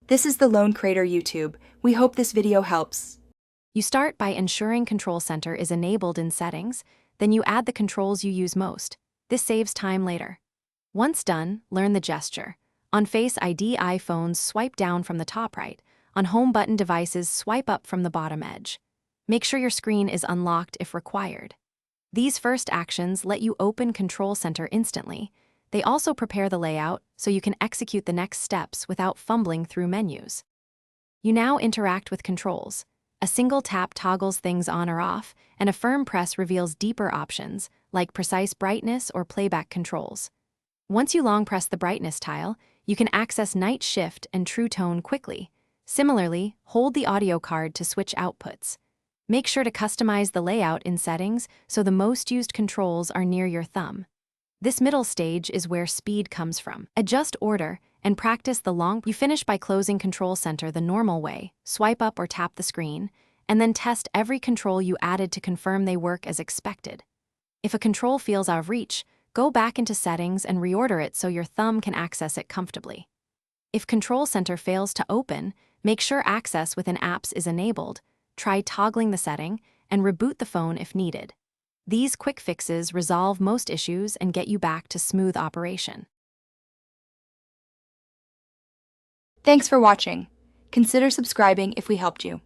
This is the Lone Crater YouTube. We hope this video helps. You start by ensuring Control Center is enabled in Settings, then you add the controls you use most. This saves time later. Once done, learn the gesture. On Face ID iPhones, swipe down from the top right. On Home button devices, swipe up from the bottom edge. Make sure your screen is unlocked if required. These first actions let you open Control Center instantly. They also prepare the layout so you can execute the next steps without fumbling through menus. You now interact with controls. A single tap toggles things on or off, and a firm press reveals deeper options, like precise brightness or playback controls. Once you long press the brightness tile, you can access night shift and true tone quickly. Similarly, hold the audio card to switch outputs. Make sure to customize the layout in Settings so the most used controls are near your thumb. This middle stage is where speed comes from. Adjust order and practice the long. You finish by closing Control Center the normal way, swipe up or tap the screen, and then test every control you added to confirm they work as expected. If a control feels out of reach, go back into Settings and reorder it so your thumb can access it comfortably. If Control Center fails to open, make sure access within apps is enabled, try toggling the setting, and reboot the phone if needed. These quick fixes resolve most issues and get you back to smooth operation. Thanks for watching. Consider subscribing if we helped you.